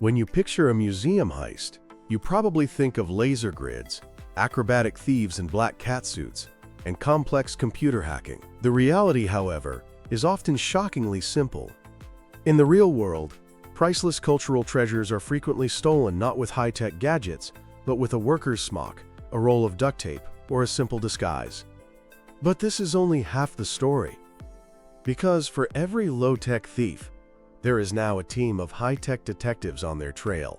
When you picture a museum heist, you probably think of laser grids, acrobatic thieves in black catsuits, and complex computer hacking. The reality, however, is often shockingly simple. In the real world, priceless cultural treasures are frequently stolen not with high-tech gadgets, but with a worker's smock, a roll of duct tape, or a simple disguise. But this is only half the story. Because for every low-tech thief, there is now a team of high-tech detectives on their trail,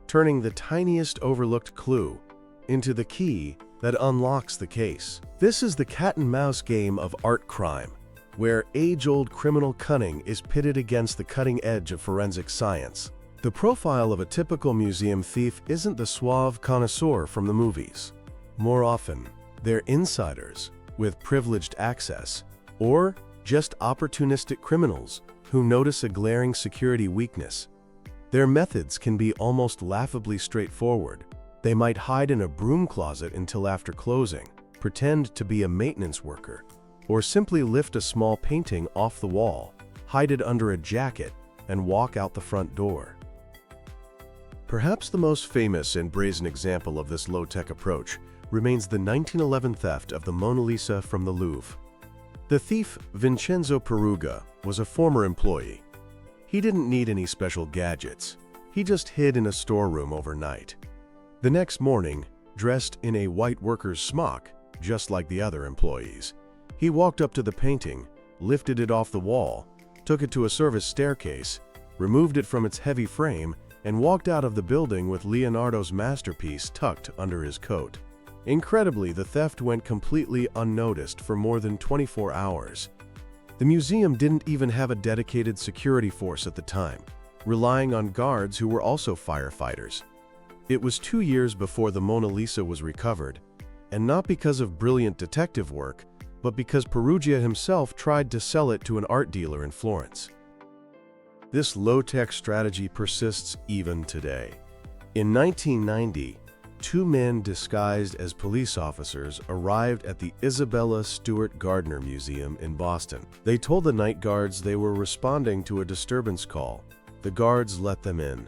turning the tiniest overlooked clue into the key that unlocks the case. This is the cat-and-mouse game of art crime, where age-old criminal cunning is pitted against the cutting edge of forensic science. The profile of a typical museum thief isn't the suave connoisseur from the movies. More often, they're insiders with privileged access, or just opportunistic criminals who notice a glaring security weakness. Their methods can be almost laughably straightforward. They might hide in a broom closet until after closing, pretend to be a maintenance worker, or simply lift a small painting off the wall, hide it under a jacket, and walk out the front door. Perhaps the most famous and brazen example of this low-tech approach remains the 1911 theft of the Mona Lisa from the Louvre. The thief, Vincenzo Peruggia, was a former employee. He didn't need any special gadgets. He just hid in a storeroom overnight. The next morning, dressed in a white worker's smock, just like the other employees, he walked up to the painting, lifted it off the wall, took it to a service staircase, removed it from its heavy frame, and walked out of the building with Leonardo's masterpiece tucked under his coat. Incredibly, the theft went completely unnoticed for more than 24 hours. The museum didn't even have a dedicated security force at the time, relying on guards who were also firefighters. It was 2 years before the Mona Lisa was recovered, and not because of brilliant detective work, but because Peruggia himself tried to sell it to an art dealer in Florence. This low-tech strategy persists even today. In 1990, 2 men disguised as police officers arrived at the Isabella Stewart Gardner Museum in Boston. They told the night guards they were responding to a disturbance call. The guards let them in.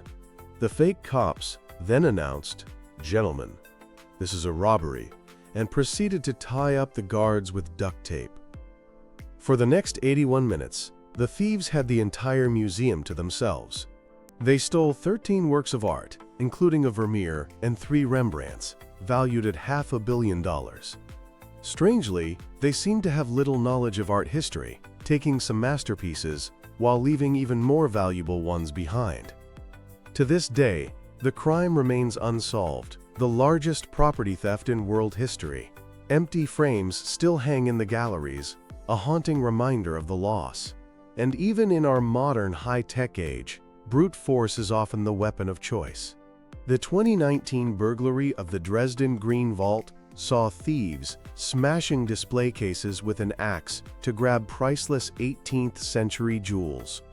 The fake cops then announced, "Gentlemen, this is a robbery," and proceeded to tie up the guards with duct tape. For the next 81 minutes, the thieves had the entire museum to themselves. They stole 13 works of art, including a Vermeer and 3 Rembrandts, valued at $500 million. Strangely, they seemed to have little knowledge of art history, taking some masterpieces while leaving even more valuable ones behind. To this day, the crime remains unsolved, the largest property theft in world history. Empty frames still hang in the galleries, a haunting reminder of the loss. And even in our modern high-tech age, brute force is often the weapon of choice. The 2019 burglary of the Dresden Green Vault saw thieves smashing display cases with an axe to grab priceless 18th-century jewels.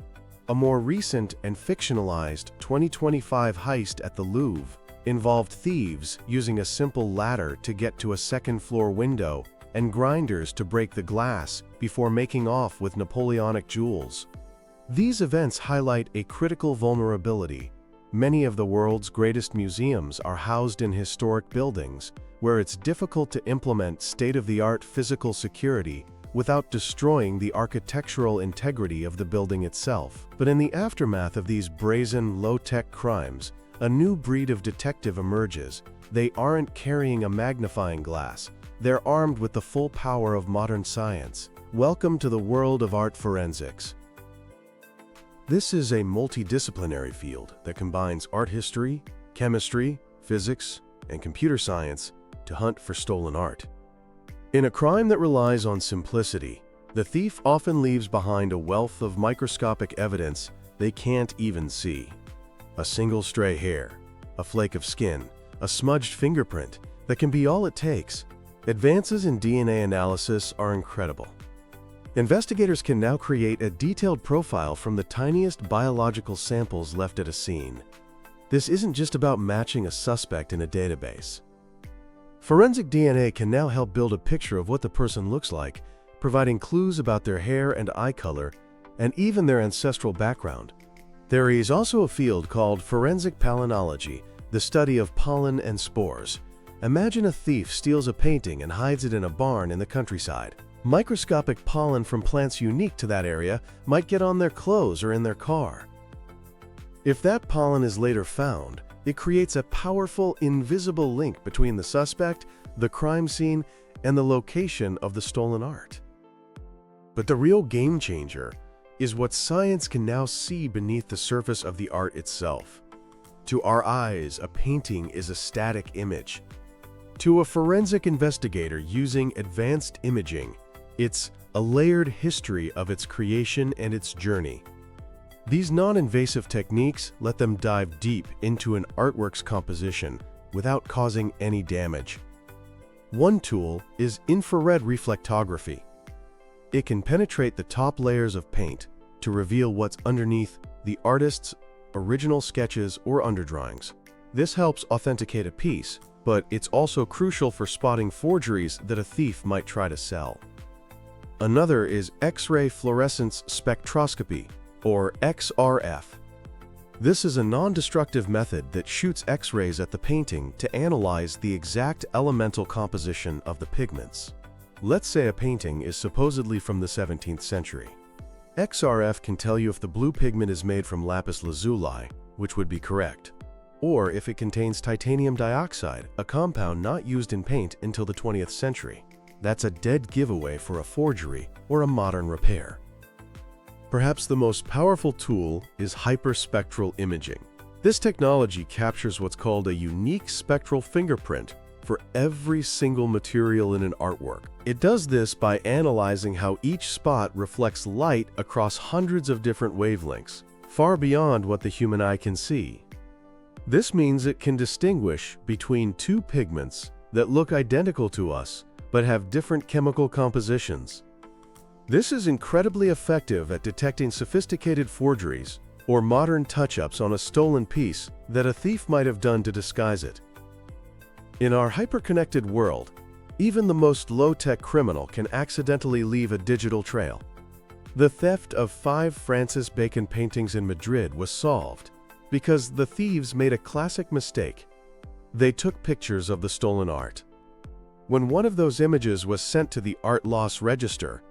A more recent and fictionalized 2025 heist at the Louvre involved thieves using a simple ladder to get to a second-floor window and grinders to break the glass before making off with Napoleonic jewels. These events highlight a critical vulnerability. Many of the world's greatest museums are housed in historic buildings, where it's difficult to implement state-of-the-art physical security without destroying the architectural integrity of the building itself. But in the aftermath of these brazen, low-tech crimes, a new breed of detective emerges. They aren't carrying a magnifying glass. They're armed with the full power of modern science. Welcome to the world of art forensics. This is a multidisciplinary field that combines art history, chemistry, physics, and computer science to hunt for stolen art. In a crime that relies on simplicity, the thief often leaves behind a wealth of microscopic evidence they can't even see. A single stray hair, a flake of skin, a smudged fingerprint that can be all it takes. Advances in DNA analysis are incredible. Investigators can now create a detailed profile from the tiniest biological samples left at a scene. This isn't just about matching a suspect in a database. Forensic DNA can now help build a picture of what the person looks like, providing clues about their hair and eye color, and even their ancestral background. There is also a field called forensic palynology, the study of pollen and spores. Imagine a thief steals a painting and hides it in a barn in the countryside. Microscopic pollen from plants unique to that area might get on their clothes or in their car. If that pollen is later found, it creates a powerful, invisible link between the suspect, the crime scene, and the location of the stolen art. But the real game changer is what science can now see beneath the surface of the art itself. To our eyes, a painting is a static image. To a forensic investigator using advanced imaging, it's a layered history of its creation and its journey. These non-invasive techniques let them dive deep into an artwork's composition without causing any damage. One tool is infrared reflectography. It can penetrate the top layers of paint to reveal what's underneath the artist's original sketches or underdrawings. This helps authenticate a piece, but it's also crucial for spotting forgeries that a thief might try to sell. Another is X-ray fluorescence spectroscopy, or XRF. This is a non-destructive method that shoots X-rays at the painting to analyze the exact elemental composition of the pigments. Let's say a painting is supposedly from the 17th century. XRF can tell you if the blue pigment is made from lapis lazuli, which would be correct, or if it contains titanium dioxide, a compound not used in paint until the 20th century. That's a dead giveaway for a forgery or a modern repair. Perhaps the most powerful tool is hyperspectral imaging. This technology captures what's called a unique spectral fingerprint for every single material in an artwork. It does this by analyzing how each spot reflects light across hundreds of different wavelengths, far beyond what the human eye can see. This means it can distinguish between two pigments that look identical to us but have different chemical compositions. This is incredibly effective at detecting sophisticated forgeries or modern touch-ups on a stolen piece that a thief might have done to disguise it. In our hyper-connected world, even the most low-tech criminal can accidentally leave a digital trail. The theft of 5 Francis Bacon paintings in Madrid was solved because the thieves made a classic mistake. They took pictures of the stolen art. When one of those images was sent to the Art Loss Register,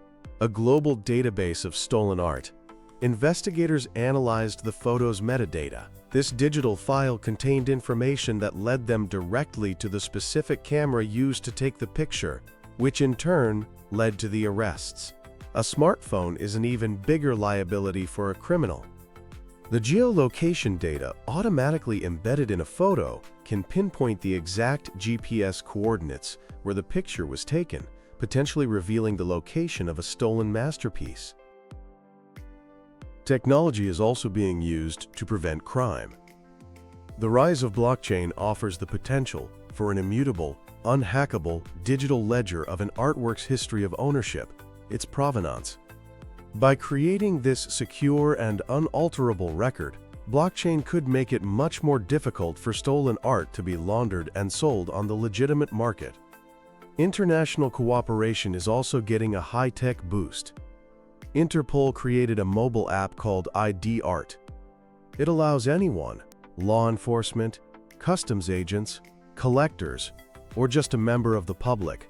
a global database of stolen art, investigators analyzed the photo's metadata. This digital file contained information that led them directly to the specific camera used to take the picture, which in turn led to the arrests. A smartphone is an even bigger liability for a criminal. The geolocation data automatically embedded in a photo can pinpoint the exact GPS coordinates where the picture was taken, potentially revealing the location of a stolen masterpiece. Technology is also being used to prevent crime. The rise of blockchain offers the potential for an immutable, unhackable digital ledger of an artwork's history of ownership, its provenance. By creating this secure and unalterable record, blockchain could make it much more difficult for stolen art to be laundered and sold on the legitimate market. International cooperation is also getting a high-tech boost. Interpol created a mobile app called ID Art. It allows anyone, law enforcement, customs agents, collectors, or just a member of the public,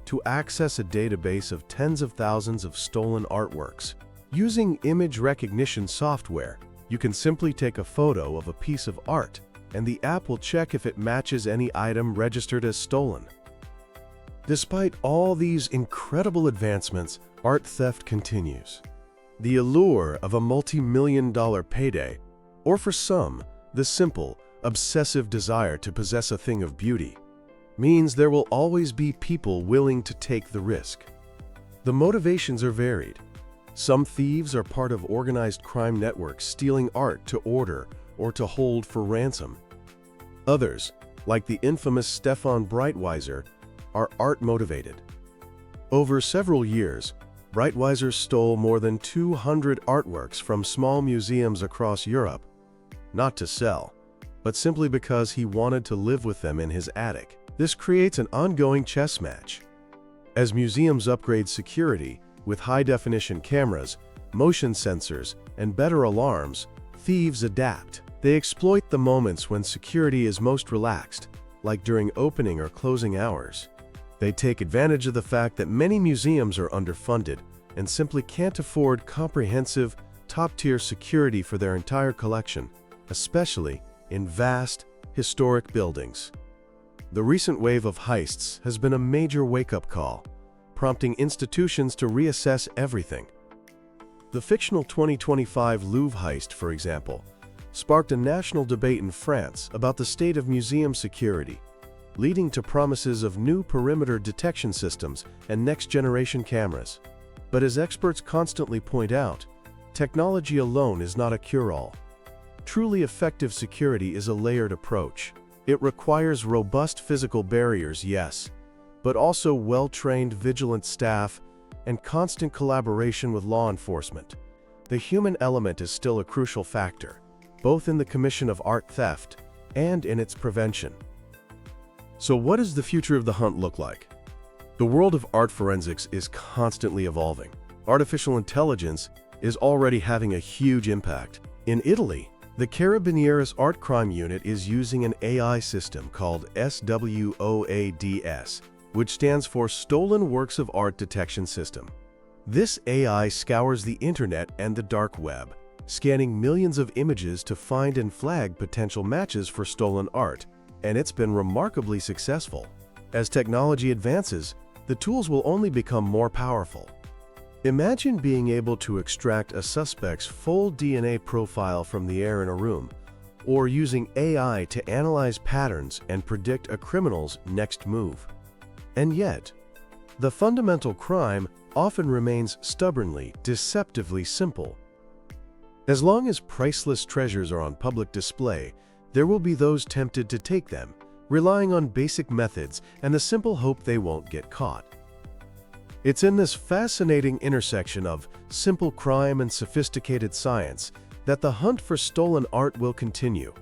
to access a database of tens of thousands of stolen artworks. Using image recognition software, you can simply take a photo of a piece of art, and the app will check if it matches any item registered as stolen. Despite all these incredible advancements, art theft continues. The allure of a multi-million-dollar payday, or for some, the simple, obsessive desire to possess a thing of beauty, means there will always be people willing to take the risk. The motivations are varied. Some thieves are part of organized crime networks stealing art to order or to hold for ransom. Others, like the infamous Stefan Breitweiser, are art-motivated. Over several years, Breitweiser stole more than 200 artworks from small museums across Europe, not to sell, but simply because he wanted to live with them in his attic. This creates an ongoing chess match. As museums upgrade security with high-definition cameras, motion sensors, and better alarms, Thieves adapt. They exploit the moments when security is most relaxed, like during opening or closing hours. They take advantage of the fact that many museums are underfunded and simply can't afford comprehensive, top-tier security for their entire collection, especially in vast, historic buildings. The recent wave of heists has been a major wake-up call, prompting institutions to reassess everything. The fictional 2025 Louvre heist, for example, sparked a national debate in France about the state of museum security, leading to promises of new perimeter detection systems and next-generation cameras. But as experts constantly point out, technology alone is not a cure-all. Truly effective security is a layered approach. It requires robust physical barriers, yes, but also well-trained vigilant staff and constant collaboration with law enforcement. The human element is still a crucial factor, both in the commission of art theft and in its prevention. So what does the future of the hunt look like? The world of art forensics is constantly evolving. Artificial intelligence is already having a huge impact. In Italy, the Carabinieri's Art Crime Unit is using an AI system called SWOADS, which stands for Stolen Works of Art Detection System. This AI scours the internet and the dark web, scanning millions of images to find and flag potential matches for stolen art, and it's been remarkably successful. As technology advances, the tools will only become more powerful. Imagine being able to extract a suspect's full DNA profile from the air in a room, or using AI to analyze patterns and predict a criminal's next move. And yet, the fundamental crime often remains stubbornly, deceptively simple. As long as priceless treasures are on public display, there will be those tempted to take them, relying on basic methods and the simple hope they won't get caught. It's in this fascinating intersection of simple crime and sophisticated science that the hunt for stolen art will continue.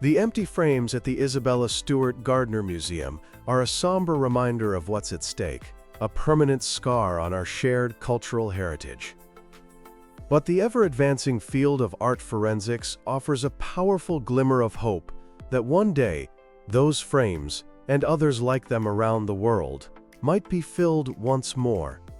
The empty frames at the Isabella Stewart Gardner Museum are a somber reminder of what's at stake, a permanent scar on our shared cultural heritage. But the ever-advancing field of art forensics offers a powerful glimmer of hope that one day, those frames, and others like them around the world, might be filled once more